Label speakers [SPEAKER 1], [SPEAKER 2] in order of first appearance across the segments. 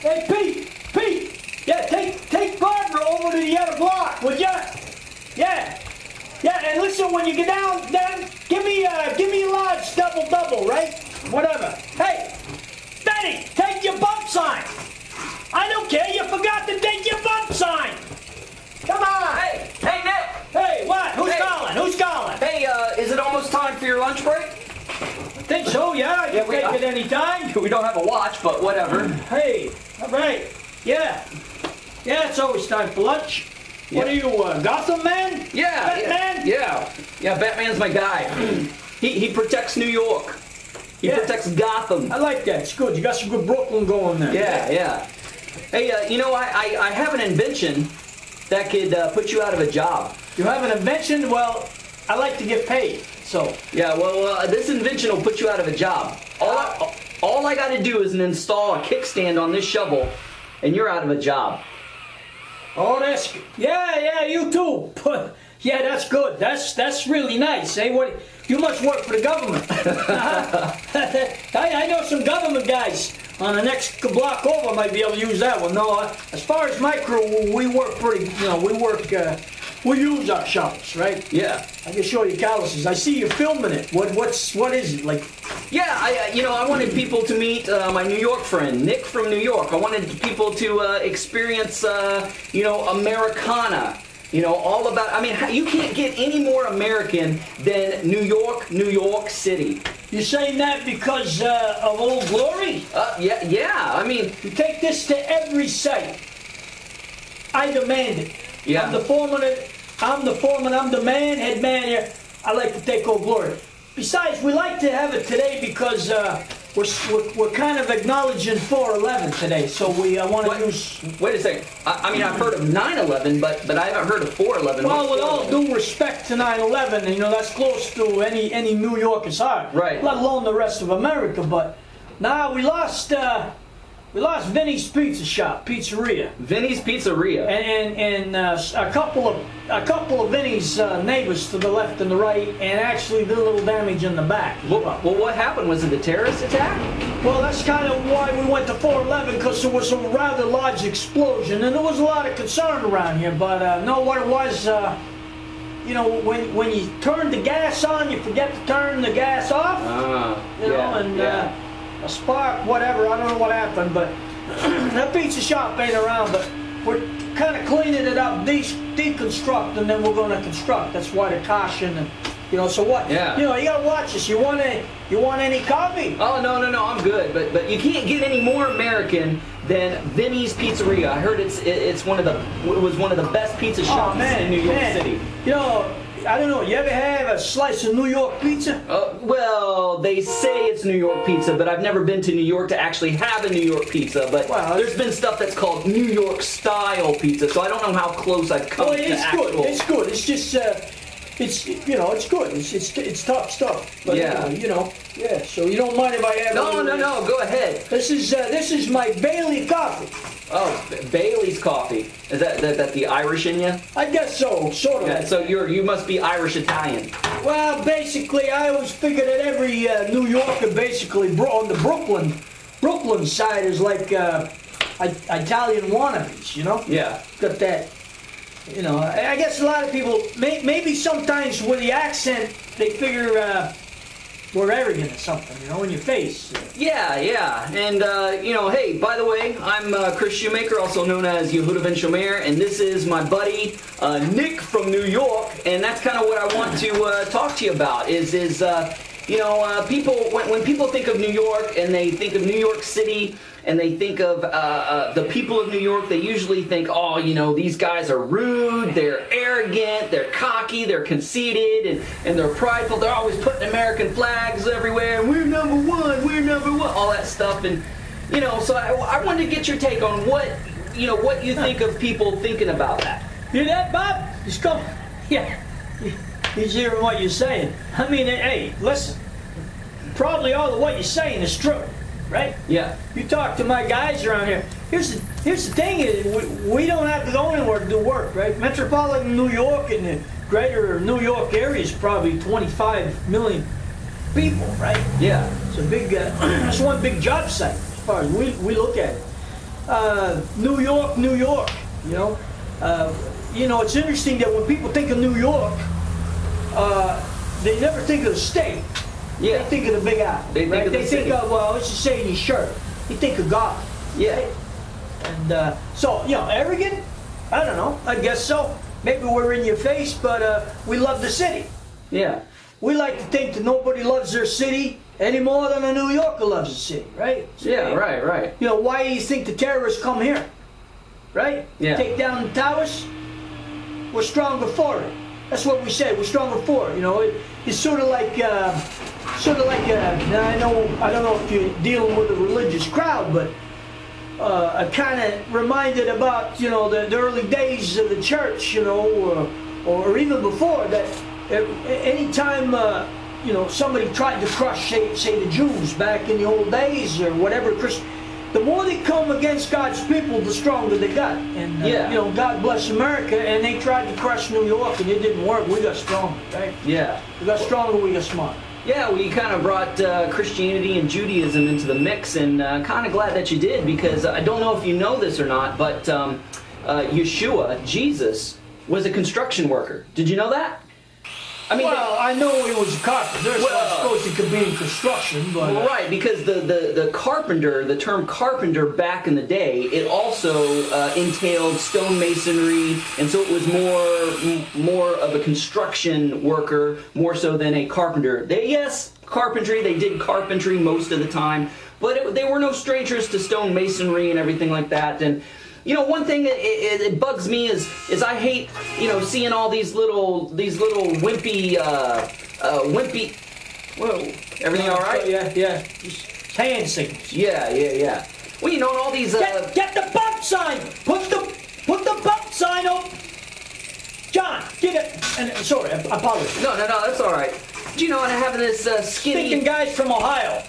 [SPEAKER 1] Hey, Pete! Yeah, take Barbara over to the other block, would ya? Yeah. Yeah, and listen, when you get down, give me a large double, right? Whatever. Hey, Benny, take your bump sign. I don't care, you forgot to take your bump sign. Come on.
[SPEAKER 2] Hey, Nick.
[SPEAKER 1] Hey, what? Who's calling?
[SPEAKER 2] Hey, is it almost time for your lunch break?
[SPEAKER 1] I think so, yeah. I can take it any time.
[SPEAKER 2] We don't have a watch, but whatever.
[SPEAKER 1] Hey, all right. Yeah. Yeah, it's always time for lunch.
[SPEAKER 2] Yeah.
[SPEAKER 1] What are you, Gotham man?
[SPEAKER 2] Yeah.
[SPEAKER 1] Batman?
[SPEAKER 2] Yeah, Batman's my guy. He protects New York. He protects Gotham.
[SPEAKER 1] I like that. It's good. You got some good Brooklyn going there.
[SPEAKER 2] Yeah. Hey, I have an invention that could put you out of a job.
[SPEAKER 1] You have an invention? Well, I like to get paid, so.
[SPEAKER 2] Yeah, well, this invention will put you out of a job. All I got to do is install a kickstand on this shovel, and you're out of a job.
[SPEAKER 1] Oh, that's yeah, you too. Yeah, that's good. That's really nice. Hey, what? You must work for the government. I know some government guys on the next block over might be able to use that one. No, as far as my crew, we work pretty. We use our shovels, right?
[SPEAKER 2] Yeah.
[SPEAKER 1] I can show you calluses. I see you filming it. What is it like?
[SPEAKER 2] Yeah, I wanted people to meet my New York friend, Nick from New York. I wanted people to experience, Americana. All about, you can't get any more American than New York City.
[SPEAKER 1] You're saying that because of Old Glory?
[SPEAKER 2] Yeah,
[SPEAKER 1] You take this to every site. I demand it.
[SPEAKER 2] Yeah.
[SPEAKER 1] I'm the foreman, I'm the head man here. I like to take Old Glory. Besides, we like to have it today because we're kind of acknowledging 4/11 today, so we want to use...
[SPEAKER 2] Wait a second. I've heard of 9/11, but I haven't heard of 4/11.
[SPEAKER 1] Well, with all due respect to 9/11, that's close to any New Yorker's heart.
[SPEAKER 2] Right.
[SPEAKER 1] Let alone the rest of America, but now we lost Vinny's Pizzeria.
[SPEAKER 2] Vinny's Pizzeria.
[SPEAKER 1] And a couple of Vinny's neighbors to the left and the right, and actually did a little damage in the back.
[SPEAKER 2] Well, what happened? Was it a terrorist attack?
[SPEAKER 1] Well, that's kind of why we went to 4/11, because there was a rather large explosion, and there was a lot of concern around here. But no, what it was, when you turn the gas on, you forget to turn the gas off. A spark, whatever, I don't know what happened, but that pizza shop ain't around, but we're kind of cleaning it up, deconstruct, and then we're going to construct. That's why the caution, and, so what?
[SPEAKER 2] Yeah.
[SPEAKER 1] You got to watch this. You want any coffee?
[SPEAKER 2] Oh, no, I'm good, but you can't get any more American than Vinny's Pizzeria. I heard it was one of the best pizza shops in New York City.
[SPEAKER 1] I don't know, you ever have a slice of New York pizza?
[SPEAKER 2] Well, they say it's New York pizza, but I've never been to New York to actually have a New York pizza. But there's been stuff that's called New York style pizza, so I don't know how close I've come to actual.
[SPEAKER 1] It's good. It's just, it's good. It's tough stuff. But yeah. So you don't mind if I have?
[SPEAKER 2] No. Go ahead.
[SPEAKER 1] This is my Bailey coffee.
[SPEAKER 2] Oh, Bailey's coffee. Is that the Irish in you?
[SPEAKER 1] I guess so, sort of.
[SPEAKER 2] Yeah, so you must be Irish Italian.
[SPEAKER 1] Well, basically, I always figured that every New Yorker, basically, on the Brooklyn side, is like Italian wannabes.
[SPEAKER 2] Yeah.
[SPEAKER 1] Got that. I guess a lot of people, maybe sometimes with the accent, they figure we're arrogant or something, in your face.
[SPEAKER 2] Yeah. And, hey, by the way, I'm Chris Shoemaker, also known as Yehuda Ben Shomer, and this is my buddy, Nick from New York, and that's kind of what I want to talk to you about, is people, when people think of New York, and they think of New York City, and they think of the people of New York, they usually think, these guys are rude, they're arrogant, they're cocky, they're conceited, and they're prideful. They're always putting American flags everywhere, and we're number one, all that stuff. And, so I wanted to get your take on what you think of people thinking about that.
[SPEAKER 1] Hear that, Bob? He's coming. Yeah. He's hearing what you're saying. Hey, listen. Probably all of what you're saying is true. Right?
[SPEAKER 2] Yeah.
[SPEAKER 1] You talk to my guys around here. Here's the thing: is we don't have to go anywhere to do work, right? Metropolitan New York and the greater New York area is probably 25 million people, right?
[SPEAKER 2] Yeah.
[SPEAKER 1] It's a big. That's one big job site as far as we look at it. New York, New York. It's interesting that when people think of New York, they never think of the state.
[SPEAKER 2] Yeah.
[SPEAKER 1] They think of the Big Apple.
[SPEAKER 2] They think of
[SPEAKER 1] well, let's just say in your shirt. You think of God.
[SPEAKER 2] Yeah.
[SPEAKER 1] Right? And so, arrogant? I don't know. I guess so. Maybe we're in your face, but we love the city.
[SPEAKER 2] Yeah.
[SPEAKER 1] We like to think that nobody loves their city any more than a New Yorker loves the city, right?
[SPEAKER 2] Yeah, right.
[SPEAKER 1] Why do you think the terrorists come here? Right?
[SPEAKER 2] Yeah.
[SPEAKER 1] Take down the towers? We're stronger for it. That's what we say. We're stronger for it. It's sort of like, I don't know if you're dealing with a religious crowd, but I kind of reminded about, the early days of the church, or even before that. Anytime, somebody tried to crush, say the Jews back in the old days or whatever, the more they come against God's people, the stronger they got. And, God bless America, and they tried to crush New York, and it didn't work. We got stronger, right?
[SPEAKER 2] Yeah.
[SPEAKER 1] We got stronger, we got smarter.
[SPEAKER 2] Yeah, well, you kind of brought Christianity and Judaism into the mix, and kind of glad that you did, because I don't know if you know this or not, but Yeshua, Jesus, was a construction worker. Did you know that? I mean,
[SPEAKER 1] well, I know he was a carpenter, so I suppose he could be in construction, but...
[SPEAKER 2] Right, because the carpenter, the term carpenter back in the day, it also entailed stonemasonry, and so it was more of a construction worker, more so than a carpenter. Carpentry, they did carpentry most of the time, but they were no strangers to stonemasonry and everything like that, and... one thing that it bugs me is I hate, seeing all these little wimpy, whoa, everything all right?
[SPEAKER 1] Yeah. Just hand signals.
[SPEAKER 2] Yeah. Well, and all these...
[SPEAKER 1] Get the bump sign! Put the bump sign up! John, get it! And sorry, I apologize.
[SPEAKER 2] No, that's all right. Do you know, and having this skinny...
[SPEAKER 1] Stinking guys from Ohio.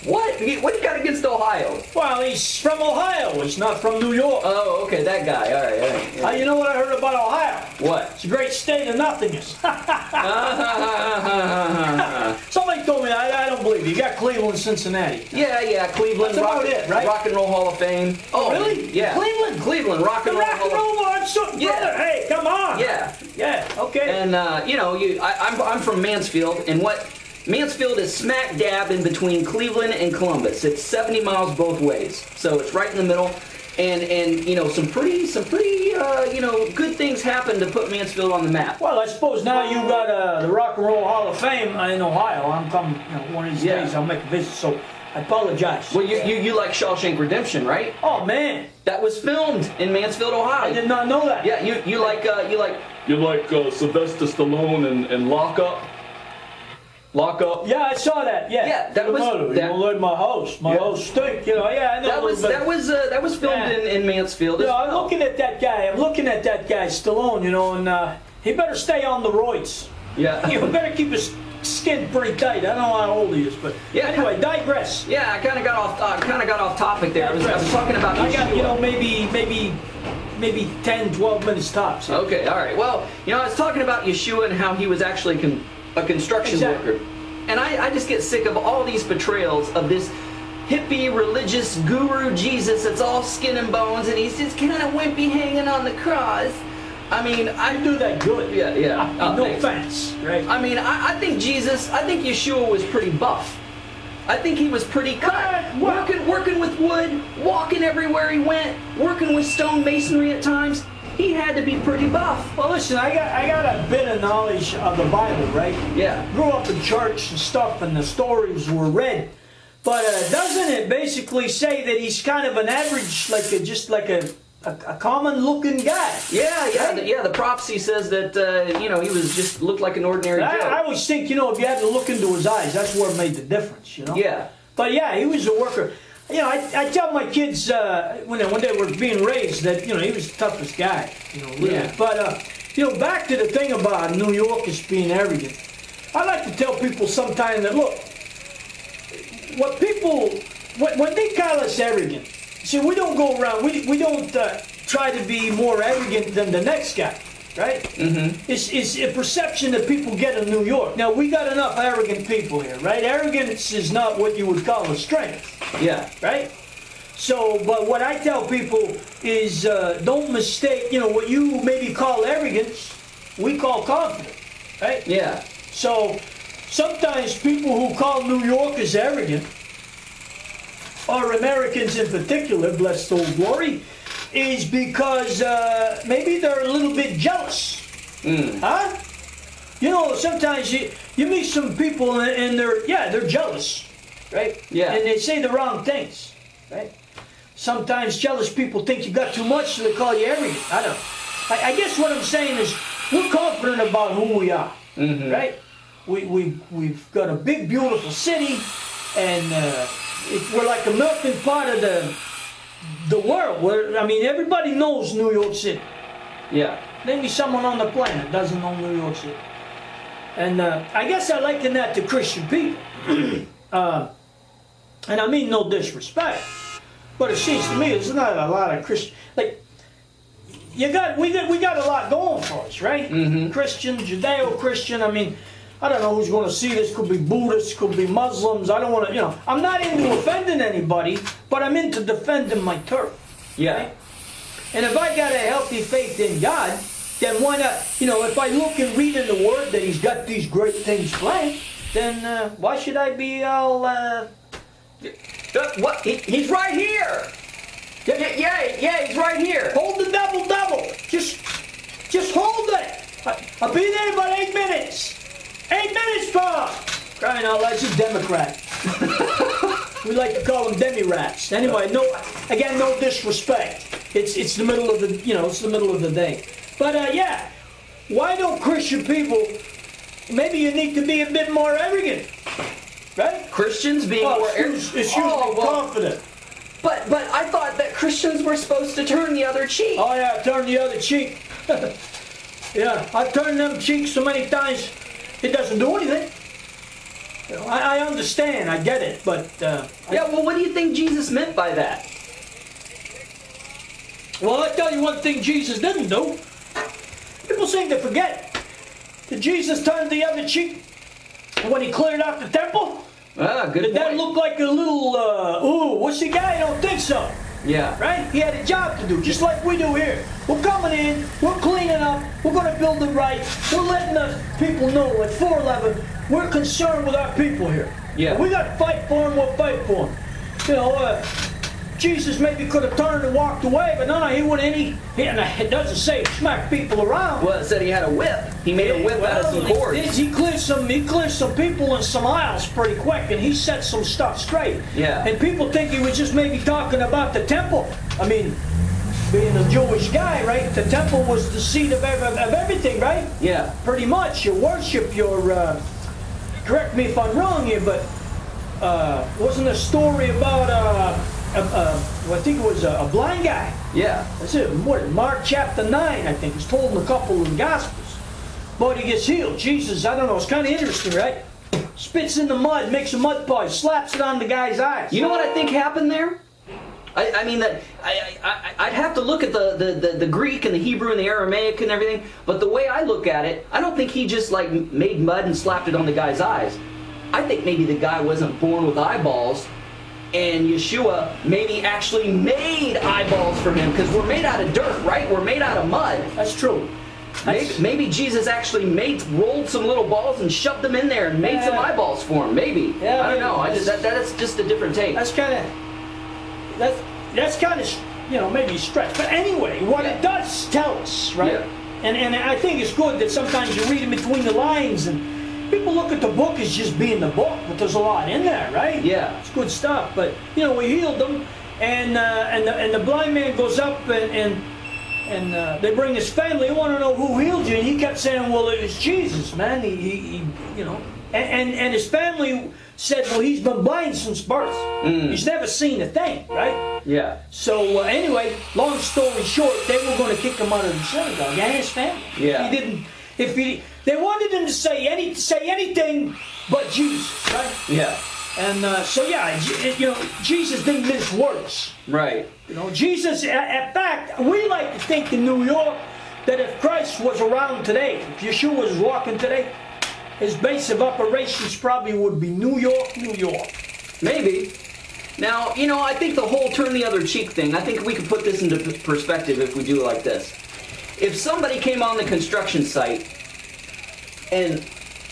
[SPEAKER 2] What? What you got against Ohio?
[SPEAKER 1] Well, he's from Ohio. He's not from New York.
[SPEAKER 2] Oh, okay, that guy. All right. Yeah.
[SPEAKER 1] You know what I heard about Ohio?
[SPEAKER 2] What?
[SPEAKER 1] It's a great state of nothingness. Somebody told me I don't believe you. You got Cleveland, Cincinnati.
[SPEAKER 2] Yeah, Cleveland.
[SPEAKER 1] That's about it, right?
[SPEAKER 2] Rock and Roll Hall of Fame.
[SPEAKER 1] Oh, really?
[SPEAKER 2] Yeah.
[SPEAKER 1] Cleveland,
[SPEAKER 2] Rock and Roll Hall of
[SPEAKER 1] Fame. Brother, hey, come on.
[SPEAKER 2] Yeah,
[SPEAKER 1] okay.
[SPEAKER 2] And I'm from Mansfield, and Mansfield is smack dab in between Cleveland and Columbus. It's 70 miles both ways, so it's right in the middle. And some pretty good things happen to put Mansfield on the map.
[SPEAKER 1] Well, I suppose now you got the Rock and Roll Hall of Fame in Ohio. I'm coming one of these days. I'll make a visit. So I apologize.
[SPEAKER 2] Well, you like Shawshank Redemption, right?
[SPEAKER 1] Oh man,
[SPEAKER 2] that was filmed in Mansfield, Ohio.
[SPEAKER 1] I did not know that.
[SPEAKER 2] Yeah, you like Sylvester Stallone and Lock Up. Lock Up.
[SPEAKER 1] Yeah, I saw that. Yeah,
[SPEAKER 2] that was
[SPEAKER 1] you don't let my house. My house stink. I know.
[SPEAKER 2] That was filmed in Mansfield.
[SPEAKER 1] I'm looking at that guy. Stallone. And he better stay on the roids.
[SPEAKER 2] Yeah.
[SPEAKER 1] He better keep his skin pretty tight. I don't know how old he is, but anyway, digress.
[SPEAKER 2] Yeah, I kind of got off topic there. I was talking about.
[SPEAKER 1] I got maybe 10, 12 minutes tops. Yeah.
[SPEAKER 2] Okay, all right. Well, I was talking about Yeshua and how he was actually a construction worker. And I just get sick of all these portrayals of this hippie religious guru Jesus that's all skin and bones, and he's just kind of wimpy hanging on the cross. I mean, I
[SPEAKER 1] do that good.
[SPEAKER 2] Yeah.
[SPEAKER 1] No offense, right?
[SPEAKER 2] I mean, I think Yeshua was pretty buff. I think he was pretty cut. Working with wood, walking everywhere he went, working with stone masonry at times. He had to be pretty buff.
[SPEAKER 1] Well, listen, I got a bit of knowledge of the Bible, right?
[SPEAKER 2] Yeah.
[SPEAKER 1] Grew up in church and stuff, and the stories were read. But doesn't it basically say that he's kind of an average, just like a common-looking guy?
[SPEAKER 2] Yeah. The prophecy says that he was just looked like an ordinary Joe.
[SPEAKER 1] I always think if you had to look into his eyes, that's what made the difference.
[SPEAKER 2] Yeah.
[SPEAKER 1] But yeah, he was a worker. I tell my kids when they were being raised that he was the toughest guy, really.
[SPEAKER 2] Yeah.
[SPEAKER 1] But back to the thing about New Yorkers being arrogant. I like to tell people sometimes that look, when they call us arrogant, see, we don't go around. We don't try to be more arrogant than the next guy. Right?
[SPEAKER 2] Mm-hmm.
[SPEAKER 1] It's a perception that people get in New York. Now, we got enough arrogant people here, right? Arrogance is not what you would call a strength.
[SPEAKER 2] Yeah.
[SPEAKER 1] Right? So, but what I tell people is don't mistake, what you maybe call arrogance, we call confidence, right?
[SPEAKER 2] Yeah.
[SPEAKER 1] So sometimes people who call New Yorkers arrogant, or Americans in particular, blessed old glory, is because maybe they're a little bit jealous. Huh? Sometimes you meet some people and they're jealous, right?
[SPEAKER 2] Yeah.
[SPEAKER 1] And they say the wrong things, right? Sometimes jealous people think you got too much, so they call you arrogant. I guess what I'm saying is we're confident about who we are, right? We've got a big, beautiful city, and we're like a melting pot of the world. Everybody knows New York City.
[SPEAKER 2] Yeah.
[SPEAKER 1] Maybe someone on the planet doesn't know New York City. And I guess I liken that to Christian people. And I mean no disrespect. But it seems to me there's not a lot of Christian, we got a lot going for us, right? Christian, Judeo-Christian. I don't know who's going to see this. Could be Buddhists, could be Muslims. I don't want to, I'm not into offending anybody, but I'm into defending my turf.
[SPEAKER 2] Yeah.
[SPEAKER 1] Right? And if I got a healthy faith in God, then why not? If I look and read in the Word that He's got these great things planned, then why should I be all?
[SPEAKER 2] What? He's right here. Yeah, he's right here.
[SPEAKER 1] Hold the double. Just hold it. I'll be there in about 8 minutes. 8 minutes, Bob. Crying out loud, he's a Democrat. We like to call them demi-rats. Anyway, no disrespect. It's the middle of the day. But why don't Christian people? Maybe you need to be a bit more arrogant, right?
[SPEAKER 2] Christians being more arrogant.
[SPEAKER 1] Confident.
[SPEAKER 2] But I thought that Christians were supposed to turn the other cheek.
[SPEAKER 1] Oh yeah, turn the other cheek. Yeah, I've turned them cheeks so many times, it doesn't do anything. I understand, I get it, but...
[SPEAKER 2] what do you think Jesus meant by that?
[SPEAKER 1] Well, I tell you one thing Jesus didn't do. People seem to forget that Jesus turned the other cheek when He cleared out the temple.
[SPEAKER 2] Good
[SPEAKER 1] Did that look like a little, what's the guy? I don't think so.
[SPEAKER 2] Yeah.
[SPEAKER 1] Right? He had a job to do, just like we do here. We're coming in, we're cleaning up, we're going to build it right. We're letting the people know at 411, we're concerned with our people here.
[SPEAKER 2] Yeah.
[SPEAKER 1] We got to fight for them, we'll fight for them. Jesus maybe could have turned and walked away, but no, he wouldn't. It doesn't say smack people around.
[SPEAKER 2] Well, it said he had a whip. He made a whip out of some cords.
[SPEAKER 1] He cleared some people in some aisles pretty quick, and he set some stuff straight.
[SPEAKER 2] Yeah.
[SPEAKER 1] And people think he was just maybe talking about the temple. Being a Jewish guy, right? The temple was the seat of everything, right?
[SPEAKER 2] Yeah.
[SPEAKER 1] Pretty much. Your worship, correct me if I'm wrong here, but wasn't a story about I think it was a blind guy.
[SPEAKER 2] Yeah.
[SPEAKER 1] That's it. Mark chapter 9, I think. It's told in a couple of the Gospels. But he gets healed. Jesus, I don't know, it's kind of interesting, right? Spits in the mud, makes a mud pie, slaps it on the guy's eyes.
[SPEAKER 2] You know what I think happened there? I'd have to look at the Greek and the Hebrew and the Aramaic and everything, but the way I look at it, I don't think he just made mud and slapped it on the guy's eyes. I think maybe the guy wasn't born with eyeballs, and Yeshua maybe actually made eyeballs for him, because we're made out of dirt, right? We're made out of mud.
[SPEAKER 1] That's true.
[SPEAKER 2] Maybe Jesus actually rolled some little balls and shoved them in there and made some eyeballs for him. Maybe.
[SPEAKER 1] Yeah,
[SPEAKER 2] I don't know. That's just a different take.
[SPEAKER 1] That's kind of maybe stretch. But anyway, what it does tell us, right?
[SPEAKER 2] Yeah.
[SPEAKER 1] And I think it's good that sometimes you read in between the lines, and people look at the book as just being the book, but there's a lot in there, right?
[SPEAKER 2] Yeah.
[SPEAKER 1] It's good stuff. But we healed them, and the blind man goes up and they bring his family. They want to know who healed you, and he kept saying, "Well, it was Jesus, man." He and his family said, "Well, he's been blind since birth. He's never seen a thing, right?"
[SPEAKER 2] Yeah.
[SPEAKER 1] So anyway, long story short, they were going to kick him out of the synagogue and his family.
[SPEAKER 2] Yeah.
[SPEAKER 1] He didn't. They wanted him to say anything but Jesus, right?
[SPEAKER 2] Yeah.
[SPEAKER 1] And Jesus didn't mince words.
[SPEAKER 2] Right.
[SPEAKER 1] Jesus. In fact, we like to think in New York that if Christ was around today, if Yeshua was walking today, his base of operations probably would be New York, New York.
[SPEAKER 2] Maybe. Now, I think the whole turn the other cheek thing, I think we could put this into perspective if we do it like this. If somebody came on the construction site and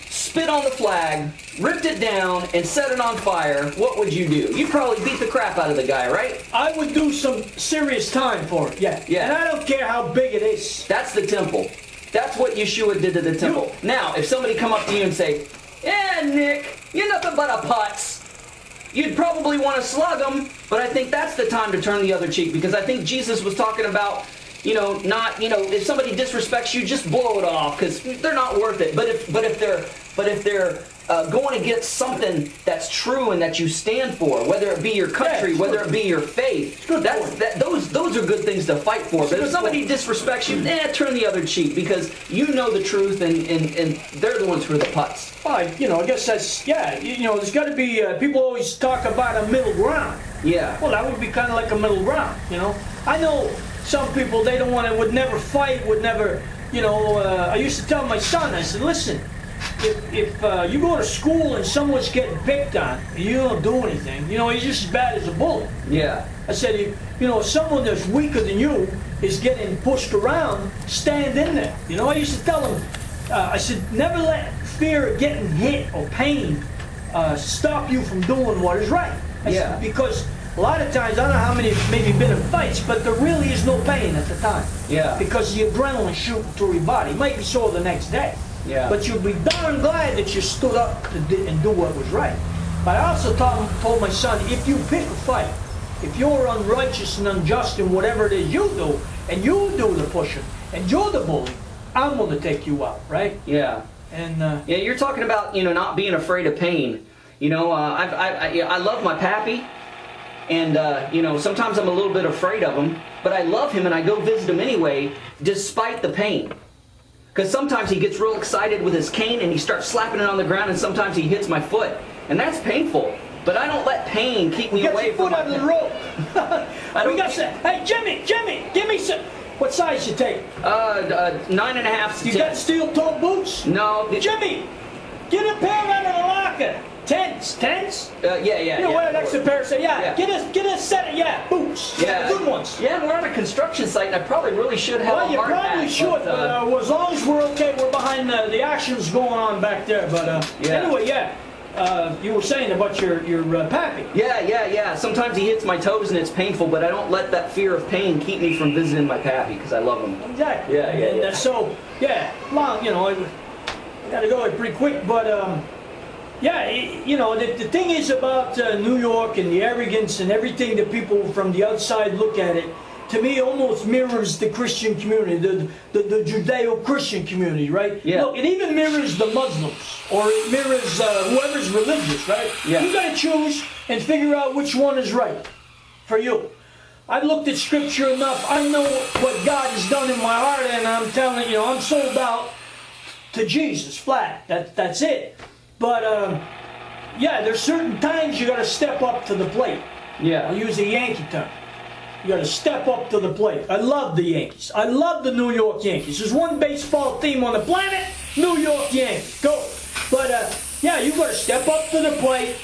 [SPEAKER 2] spit on the flag, ripped it down, and set it on fire, what would you do? You'd probably beat the crap out of the guy, right?
[SPEAKER 1] I would do some serious time for it, yeah. And I don't care how big it is.
[SPEAKER 2] That's the temple. That's what Yeshua did to the temple. Now, if somebody come up to you and say, "Yeah, Nick, you're nothing but a putz," you'd probably want to slug them, but I think that's the time to turn the other cheek, because I think Jesus was talking about, if somebody disrespects you, just blow it off, because they're not worth it. But if they're going against something that's true and that you stand for, whether it be your country, whether it be your faith, those are good things to fight for. But if somebody disrespects you, turn the other cheek, because you know the truth, and they're the ones who are the putts.
[SPEAKER 1] I guess that's, there's got to be, people always talk about a middle ground.
[SPEAKER 2] Yeah.
[SPEAKER 1] Well, that would be kind of like a middle ground, I know some people, they don't want to, would never fight, would never, I used to tell my son, I said, listen, if you go to school and someone's getting picked on, and you don't do anything, he's just as bad as a bully.
[SPEAKER 2] Yeah.
[SPEAKER 1] I said, if someone that's weaker than you is getting pushed around, stand in there. I used to tell him, I said, never let fear of getting hit or pain stop you from doing what is right. I said, because a lot of times, I don't know how many maybe been in fights, but there really is no pain at the time.
[SPEAKER 2] Yeah.
[SPEAKER 1] Because the adrenaline shooting through your body. It might be sore the next day.
[SPEAKER 2] Yeah.
[SPEAKER 1] But you'll be darn glad that you stood up and do what was right. But I also told my son, if you pick a fight, if you're unrighteous and unjust in whatever it is you do, and you do the pushing, and you're the bully, I'm going to take you out, right?
[SPEAKER 2] Yeah.
[SPEAKER 1] And
[SPEAKER 2] you're talking about not being afraid of pain. I love my pappy, and sometimes I'm a little bit afraid of him, but I love him and I go visit him anyway, despite the pain. Because sometimes he gets real excited with his cane and he starts slapping it on the ground, and sometimes he hits my foot, and that's painful. But I don't let pain keep me away from
[SPEAKER 1] my foot under the rope. Hey, Jimmy, give me some. What size you take?
[SPEAKER 2] 9.5.
[SPEAKER 1] You got steel-toe boots?
[SPEAKER 2] No.
[SPEAKER 1] Jimmy, get a pair out of the locker. Tens?
[SPEAKER 2] Yeah.
[SPEAKER 1] What an extra pair. Say, get a set of boots.
[SPEAKER 2] Yeah,
[SPEAKER 1] good ones.
[SPEAKER 2] Yeah, we're on a construction site, and I probably really should have a hard hat.
[SPEAKER 1] Well, you probably should, but as long as we're okay, we're behind the actions going on back there. But anyway, you were saying about your pappy.
[SPEAKER 2] Yeah. Sometimes he hits my toes and it's painful, but I don't let that fear of pain keep me from visiting my pappy, because I love him.
[SPEAKER 1] Exactly.
[SPEAKER 2] Yeah.
[SPEAKER 1] So, long, I got to go pretty quick, but the thing is about New York and the arrogance and everything that people from the outside look at it, to me, almost mirrors the Christian community, the Judeo-Christian community, right?
[SPEAKER 2] Yeah.
[SPEAKER 1] Look, it even mirrors the Muslims, or it mirrors whoever's religious, right?
[SPEAKER 2] Yeah.
[SPEAKER 1] You got to choose and figure out which one is right for you. I've looked at Scripture enough. I know what God has done in my heart, and I'm telling you, I'm sold out to Jesus, flat. That's it. But there's certain times you got to step up to the plate.
[SPEAKER 2] Yeah.
[SPEAKER 1] I'll use a Yankee term. You got to step up to the plate. I love the Yankees. I love the New York Yankees. There's one baseball team on the planet, New York Yankees. Go. But you got to step up to the plate,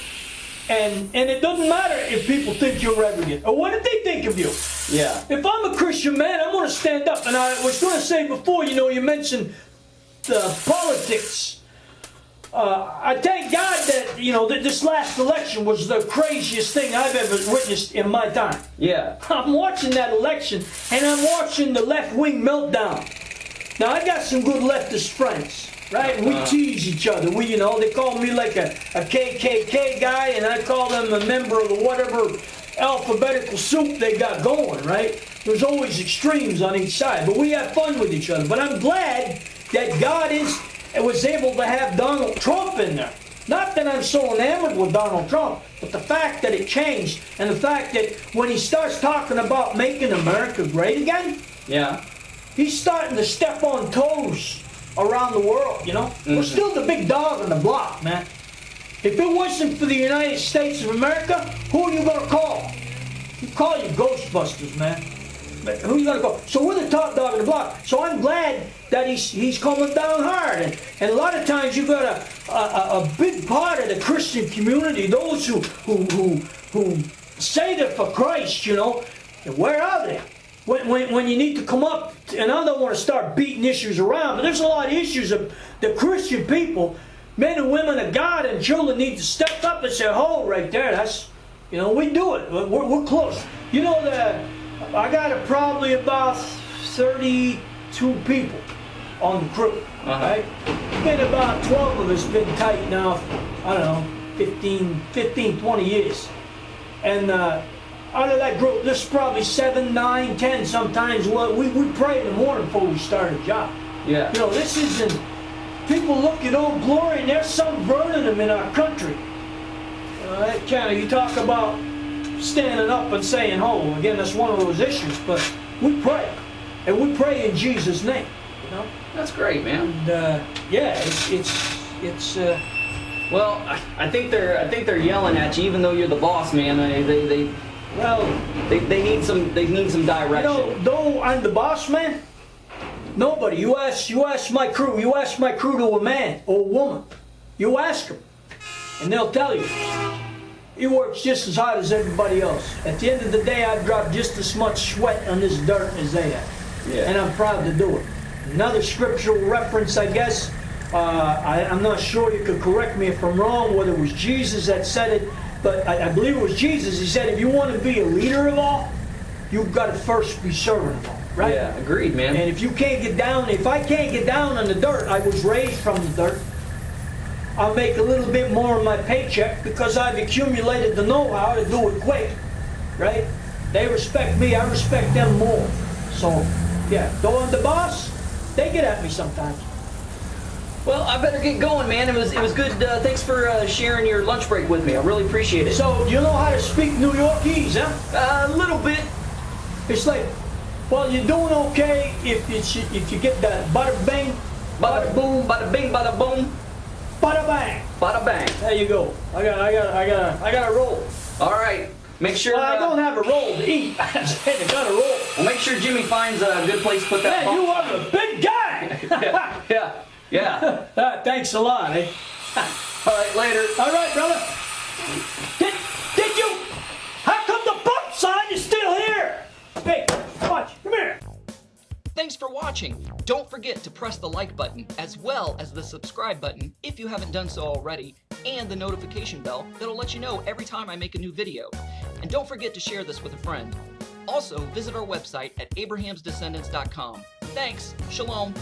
[SPEAKER 1] and it doesn't matter if people think you're arrogant or what did they think of you.
[SPEAKER 2] Yeah.
[SPEAKER 1] If I'm a Christian man, I'm going to stand up. And I was going to say before, you mentioned the politics. I thank God that, that this last election was the craziest thing I've ever witnessed in my time.
[SPEAKER 2] Yeah.
[SPEAKER 1] I'm watching that election, and I'm watching the left-wing meltdown. Now, I got some good leftist friends, right? We tease each other. They call me like a KKK guy, and I call them a member of the whatever alphabetical soup they got going, right? There's always extremes on each side, but we have fun with each other. But I'm glad that God was able to have Donald Trump in there. Not that I'm so enamored with Donald Trump, but the fact that it changed, and the fact that when he starts talking about making America great again, he's starting to step on toes around the world, We're still the big dog on the block, man. If it wasn't for the United States of America, who are you going to call? You call your Ghostbusters, man. But who are you going to call? So we're the top dog on the block. So I'm glad that he's coming down hard. And a lot of times you've got a big part of the Christian community, those who say they're for Christ, you know, and where are they? When you need to come up, and I don't want to start beating issues around, but there's a lot of issues of the Christian people, men and women of God and children need to step up and say, "Oh, right there, that's, you know, we do it. We're close." You know that I got probably about 32 people on the crew. Right? Been about 12 of us been tight now. I don't know, 15, 20 years, and. Out of that group, there's probably 7, 9, 10 sometimes. Well, we pray in the morning before we start a job.
[SPEAKER 2] Yeah.
[SPEAKER 1] You know, this isn't, people look at Old Glory and there's some burning them in our country. That kind of, you talk about standing up and saying, "Oh," again, that's one of those issues, but we pray. And we pray in Jesus' name, you know?
[SPEAKER 2] That's great, man.
[SPEAKER 1] And, yeah, it's
[SPEAKER 2] well, I think they're yelling at you, even though you're the boss, man. They need some direction.
[SPEAKER 1] You know, though I'm the boss man, nobody. You ask my crew. You ask my crew to a man or a woman. You ask them, and they'll tell you. He works just as hard as everybody else. At the end of the day, I drop just as much sweat on this dirt as they have, and I'm proud to do it. Another scriptural reference, I guess. I'm not sure. You could correct me if I'm wrong. Whether it was Jesus that said it. But I believe it was Jesus. He said, if you want to be a leader of all, you've got to first be servant of all, right?
[SPEAKER 2] Yeah, agreed, man.
[SPEAKER 1] And if you can't get down, if I can't get down on the dirt, I was raised from the dirt, I'll make a little bit more of my paycheck because I've accumulated the know-how to do it quick, right? They respect me, I respect them more. So, yeah, though I'm the boss, they get at me sometimes.
[SPEAKER 2] Well, I better get going, man. It was good. Thanks for sharing your lunch break with me. I really appreciate it.
[SPEAKER 1] So, you know how to speak New Yorkese, huh?
[SPEAKER 2] A little bit.
[SPEAKER 1] It's like, well, you're doing okay if you get that bada bing,
[SPEAKER 2] Bada boom, bada bing, bada boom,
[SPEAKER 1] bada bang.
[SPEAKER 2] bada bang.
[SPEAKER 1] There you go. I got a roll.
[SPEAKER 2] All right. Make sure.
[SPEAKER 1] Well, I don't have a roll to eat. I said I got a roll.
[SPEAKER 2] Well, make sure Jimmy finds a good place to put that.
[SPEAKER 1] Man, you are a big guy.
[SPEAKER 2] Yeah.
[SPEAKER 1] Thanks a lot, eh?
[SPEAKER 2] All right, later.
[SPEAKER 1] All right, brother. Did you? How come the bump sign is still here? Hey, watch. Come here.
[SPEAKER 3] Thanks for watching. Don't forget to press the like button as well as the subscribe button if you haven't done so already, and the notification bell that'll let you know every time I make a new video. And don't forget to share this with a friend. Also, visit our website at abrahamsdescendants.com. Thanks. Shalom.